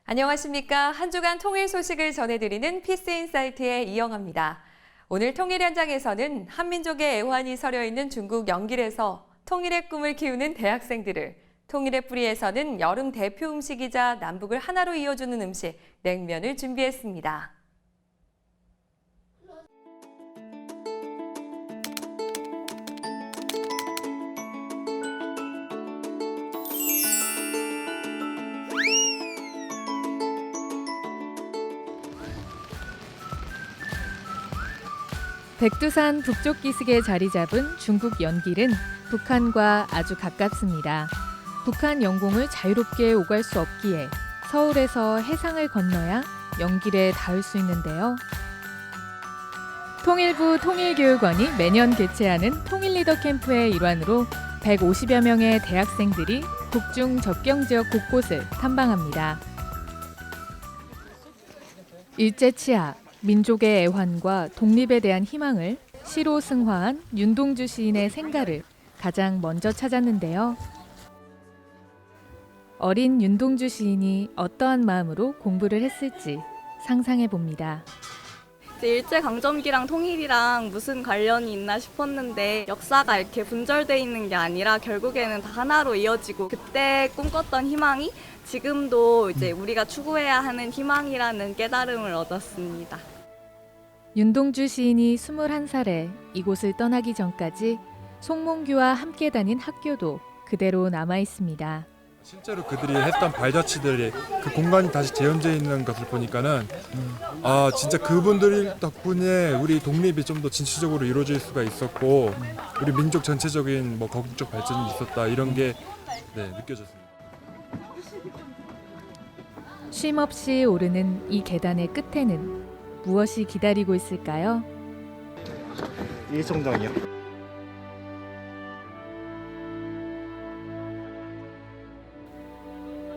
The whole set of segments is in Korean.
안녕하십니까. 한 주간 통일 소식을 전해드리는 피스인사이트의 이영아입니다. 오늘 통일 현장에서는 한민족의 애환이 서려있는 중국 영길에서 통일의 꿈을 키우는 대학생들을, 통일의 뿌리에서는 여름 대표 음식이자 남북을 하나로 이어주는 음식, 냉면을 준비했습니다. 백두산 북쪽 기슭에 자리 잡은 중국 연길은 북한과 아주 가깝습니다. 북한 영공을 자유롭게 오갈 수 없기에 서울에서 해상을 건너야 연길에 닿을 수 있는데요. 통일부 통일교육원이 매년 개최하는 통일리더 캠프의 일환으로 150여 명의 대학생들이 북중 접경 지역 곳곳을 탐방합니다. 일제치하, 민족의 애환과 독립에 대한 희망을 시로 승화한 윤동주 시인의 생가를 가장 먼저 찾았는데요. 어린 윤동주 시인이 어떠한 마음으로 공부를 했을지 상상해 봅니다. 일제강점기랑 통일이랑 무슨 관련이 있나 싶었는데 역사가 이렇게 분절돼 있는 게 아니라 결국에는 다 하나로 이어지고 그때 꿈꿨던 희망이 지금도 이제 우리가 추구해야 하는 희망이라는 깨달음을 얻었습니다. 윤동주 시인이 21살에 이곳을 떠나기 전까지 송몽규와 함께 다닌 학교도 그대로 남아 있습니다. 실제로 그들이 했던 발자취들이 그 공간이 다시 재현되어 있는 것을 보니까는 진짜 그분들 덕분에 우리 독립이 좀 더 진취적으로 이루어질 수가 있었고 우리 민족 전체적인 거국적 발전이 있었다 이런 게 느껴졌습니다. 쉼 없이 오르는 이 계단의 끝에는 무엇이 기다리고 있을까요? 일성당이요.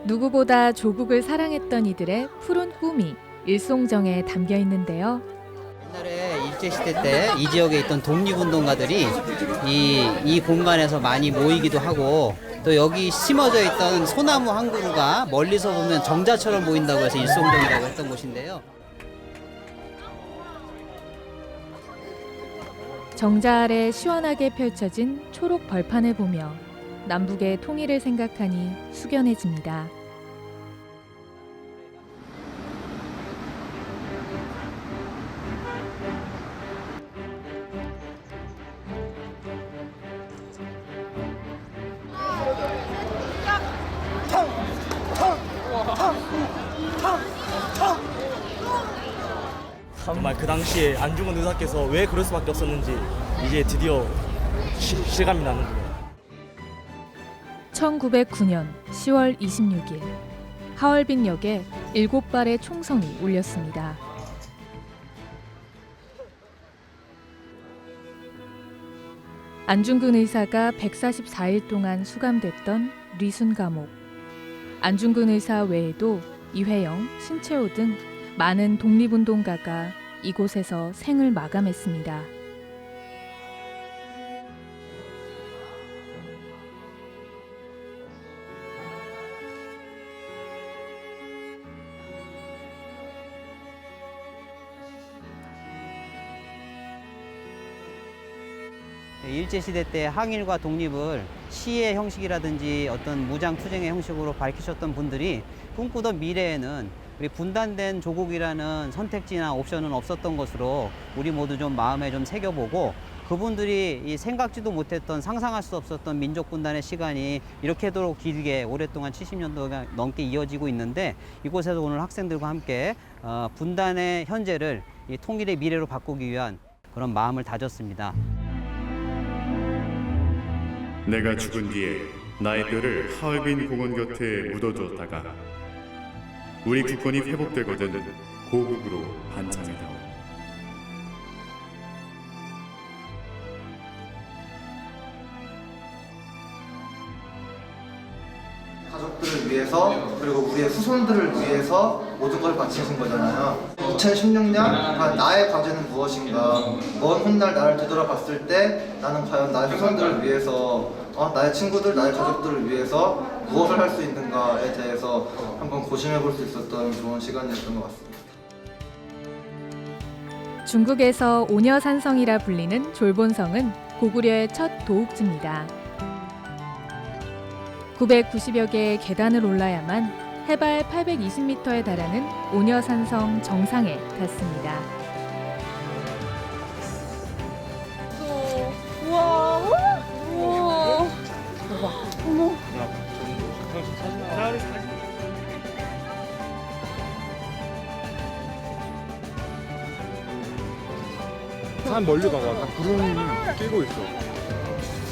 누구보다 조국을 사랑했던 이들의 푸른 꿈이 일송정에 담겨 있는데요. 옛날에 일제시대 때 이 지역에 있던 독립운동가들이 이 공간에서 많이 모이기도 하고 또 여기 심어져 있던 소나무 한 그루가 멀리서 보면 정자처럼 보인다고 해서 일송정이라고 했던 곳인데요. 정자 아래 시원하게 펼쳐진 초록 벌판을 보며 남북의 통일을 생각하니 숙연해집니다. 정말 그 당시에 안중근 의사께서 왜 그럴 수밖에 없었는지 이제 드디어 실감이 나는군요. 1909년 10월 26일 하얼빈역에 7발의 총성이 울렸습니다. 안중근 의사가 144일 동안 수감됐던 리순 감옥. 안중근 의사 외에도 이회영, 신채호 등 많은 독립운동가가 이곳에서 생을 마감했습니다. 일제시대 때 항일과 독립을 시의 형식이라든지 어떤 무장투쟁의 형식으로 밝히셨던 분들이 꿈꾸던 미래에는 우리 분단된 조국이라는 선택지나 옵션은 없었던 것으로 우리 모두 좀 마음에 좀 새겨보고 그분들이 생각지도 못했던 상상할 수 없었던 민족 분단의 시간이 이렇게도록 길게 오랫동안 70년도가 넘게 이어지고 있는데 이곳에서 오늘 학생들과 함께 분단의 현재를 통일의 미래로 바꾸기 위한 그런 마음을 다졌습니다. 내가 죽은 뒤에 나의 뼈를 하얼빈 공원 곁에 묻어두었다가 우리 국권이 회복되거든 고국으로 반창해다오. 가족들을 위해서 그리고 우리의 후손들을 위해서 모든 걸 바치신 거잖아요. 2016년 나의 과제는 무엇인가, 먼 훗날 나를 되돌아봤을 때 나는 과연 나의 후손들을 위해서, 나의 친구들, 나의 가족들을 위해서 무엇을 할 수 있는가에 대해서 한번 고심해 볼 수 있었던 좋은 시간이었던 것 같습니다. 중국에서 오녀산성이라 불리는 졸본성은 고구려의 첫 도읍지입니다. 990여 개의 계단을 올라야만 해발 820m에 달하는 오녀산성 정상에 닿습니다. 우와. 우와. 어머. 산 멀리 봐봐. 다 구름 끼고 있어.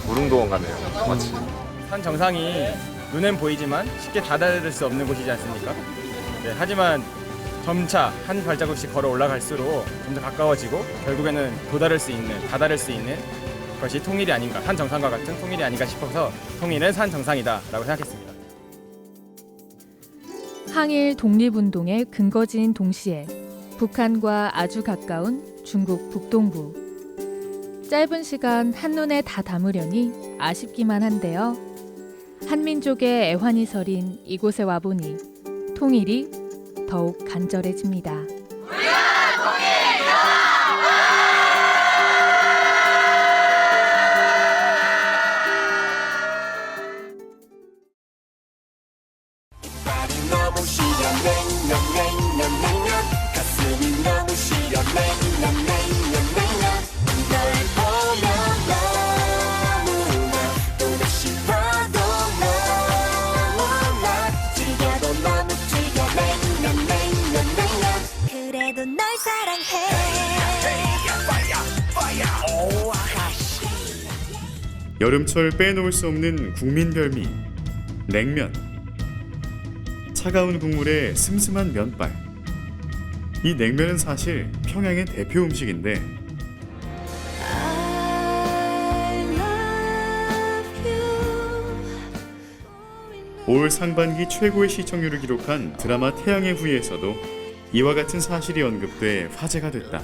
무릉도원 같네요. 마치. 산 정상이 눈엔 보이지만 쉽게 다다를 수 없는 곳이지 않습니까? 네, 하지만 점차 한 발자국씩 걸어 올라갈수록 좀 더 가까워지고 결국에는 다다를 수 있는 것이 통일이 아닌가, 산 정상과 같은 통일이 아닌가 싶어서 통일은 산 정상이다라고 생각했습니다. 항일 독립운동의 근거지인 동시에 북한과 아주 가까운 중국 북동부. 짧은 시간 한눈에 다 담으려니 아쉽기만 한데요. 한민족의 애환이 서린 이곳에 와보니 통일이 더욱 간절해집니다. 여름철 빼놓을 수 없는 국민 별미 냉면. 차가운 국물에 슴슴한 면발. 이 냉면은 사실 평양의 대표 음식인데 올 상반기 최고의 시청률을 기록한 드라마 태양의 후예에서도 이와 같은 사실이 언급돼 화제가 됐다.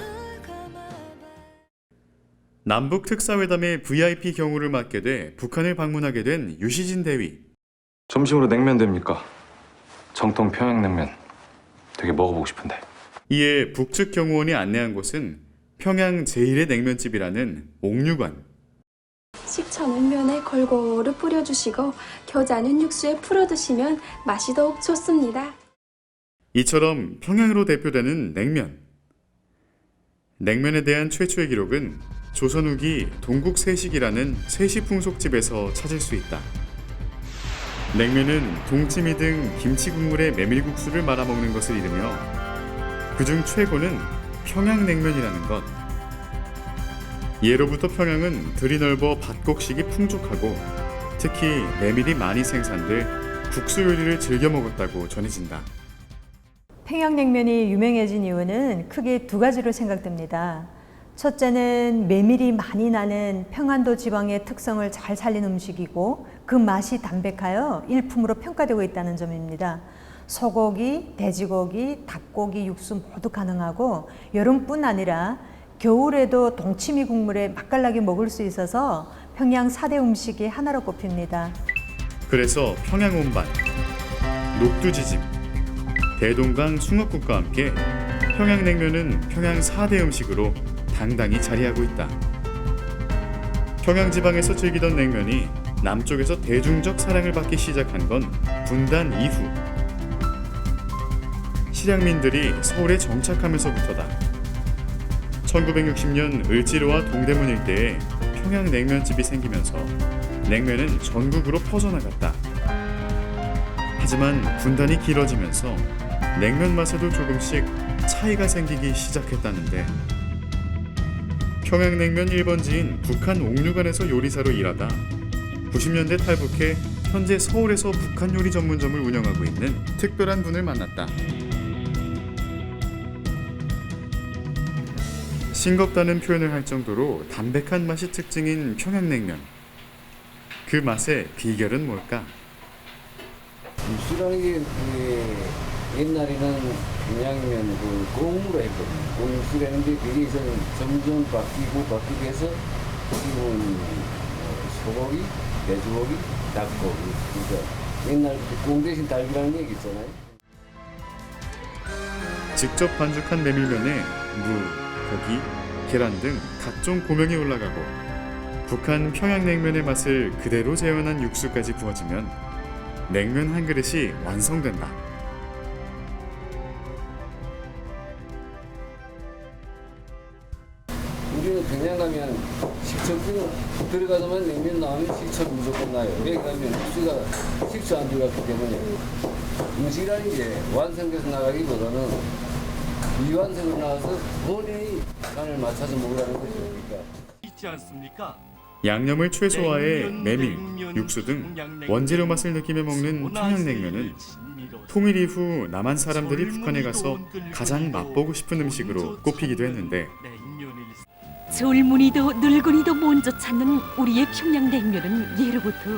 남북 특사회담의 VIP 경호를 맡게 돼 북한을 방문하게 된 유시진 대위. 점심으로 냉면 됩니까? 정통 평양냉면. 되게 먹어보고 싶은데. 이에 북측 경호원이 안내한 곳은 평양 제1의 냉면집이라는 옥류관. 식초는 면에 골고루 뿌려주시고 겨자는 육수에 풀어 드시면 맛이 더욱 좋습니다. 이처럼 평양으로 대표되는 냉면. 냉면에 대한 최초의 기록은 조선 후기 동국세식이라는 세시풍속집에서 찾을 수 있다. 냉면은 동치미 등 김치 국물에 메밀국수를 말아먹는 것을 이르며 그중 최고는 평양냉면이라는 것. 예로부터 평양은 들이 넓어 밭곡식이 풍족하고 특히 메밀이 많이 생산돼 국수 요리를 즐겨 먹었다고 전해진다. 평양냉면이 유명해진 이유는 크게 두 가지로 생각됩니다. 첫째는 메밀이 많이 나는 평안도 지방의 특성을 잘 살린 음식이고 그 맛이 담백하여 일품으로 평가되고 있다는 점입니다. 소고기, 돼지고기, 닭고기 육수 모두 가능하고 여름뿐 아니라 겨울에도 동치미 국물에 맛깔나게 먹을 수 있어서 평양 4대 음식의 하나로 꼽힙니다. 그래서 평양 온반, 녹두지짐, 대동강 숭어국과 함께 평양냉면은 평양 4대 음식으로 당당히 자리하고 있다. 평양 지방에서 즐기던 냉면이 남쪽에서 대중적 사랑을 받기 시작한 건 분단 이후. 실향민들이 서울에 정착하면서부터다. 1960년 을지로와 동대문 일대에 평양냉면집이 생기면서 냉면은 전국으로 퍼져나갔다. 하지만 분단이 길어지면서 냉면 맛에도 조금씩 차이가 생기기 시작했다는데 평양냉면 1번지인 북한 옥류관에서 요리사로 일하다 90년대 탈북해 현재 서울에서 북한 요리 전문점을 운영하고 있는 특별한 분을 만났다. 싱겁다는 표현을 할 정도로 담백한 맛이 특징인 평양냉면. 그 맛의 비결은 뭘까? 육수라는 게 옛날에는 그냥이면 꽁으로 했거든요. 꽁육수라는 게 그게 점점 바뀌고 해서 지금은 소고기, 돼지고기, 닭고기. 그러니까 옛날부터 꽁 대신 닭이라는 얘기 있잖아요. 직접 반죽한 메밀면에 무, 고기, 계란 등 각종 고명이 올라가고 북한 평양냉면의 맛을 그대로 재현한 육수까지 부어지면 냉면 한 그릇이 완성된다. 우리는 그냥 가면 식초 들어가서만 냉면 나오면 식초 무조건 나요. 왜 그러면 육수가 식초 안 들어갔기 때문에 음식이라는 게 완성돼서 나가기보다는 미완성으로 나와서 본인이 간을 맞춰서 먹으라는 거죠. 그러니까. 있지 않습니까? 양념을 최소화해 메밀, 육수 등 원재료 맛을 느끼며 먹는 평양냉면은 통일 이후 남한 사람들이 북한에 가서 가장 맛보고 싶은 음식으로 꼽히기도 했는데 젊은이도 늙은이도 먼저 찾는 우리의 평양냉면은 예로부터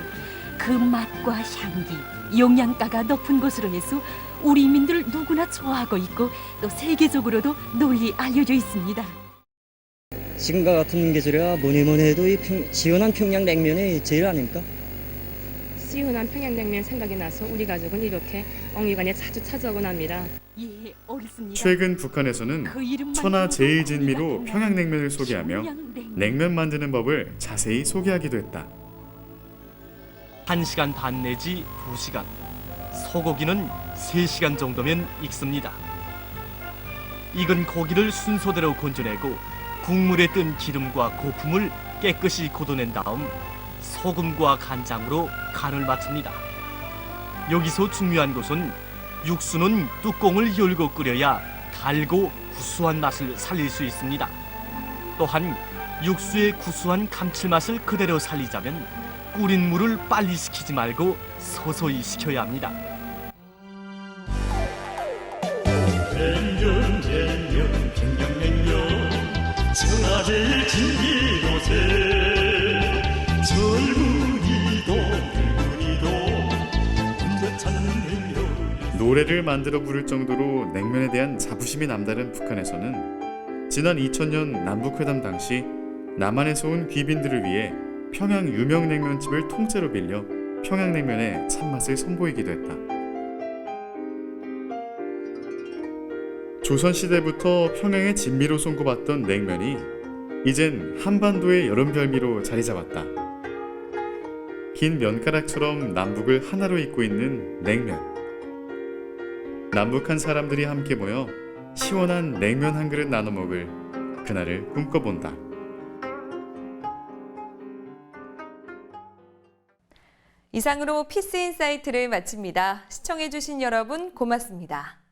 그 맛과 향기, 영양가가 높은 것으로 해서 우리 인민들 누구나 좋아하고 있고 또 세계적으로도 널리 알려져 있습니다. 지금과 같은 계절이야 뭐니 해도 이 시원한 평양냉면이 제일 아닙니까? 시원한 평양냉면 생각이 나서 우리 가족은 이렇게 엉이관에 자주 찾아오곤 합니다. 예, 옳습니다. 최근 북한에서는 천하 제일진미로 평양냉면을 소개하며 냉면 만드는 법을 자세히 소개하기도 했다. 1시간 반 내지 2시간, 소고기는 3시간 정도면 익습니다. 익은 고기를 순서대로 건져내고 국물에 뜬 기름과 거품을 깨끗이 걷어낸 다음 소금과 간장으로 간을 맞춥니다. 여기서 중요한 것은 육수는 뚜껑을 열고 끓여야 달고 구수한 맛을 살릴 수 있습니다. 또한 육수의 구수한 감칠맛을 그대로 살리자면 끓인 물을 빨리 식히지 말고 서서히 식혀야 합니다. 냉면 평양냉면 천하제일 진미로세 젊은이도 늙은이도 혼자 찾는 냉면. 노래를 만들어 부를 정도로 냉면에 대한 자부심이 남다른 북한에서는 지난 2000년 남북회담 당시 남한에서 온 귀빈들을 위해 평양 유명 냉면집을 통째로 빌려 평양냉면의 참맛을 선보이기도 했다. 조선시대부터 평양의 진미로 손꼽았던 냉면이 이젠 한반도의 여름 별미로 자리 잡았다. 긴 면가락처럼 남북을 하나로 잇고 있는 냉면. 남북한 사람들이 함께 모여 시원한 냉면 한 그릇 나눠 먹을 그날을 꿈꿔본다. 이상으로 피스인사이트를 마칩니다. 시청해주신 여러분 고맙습니다.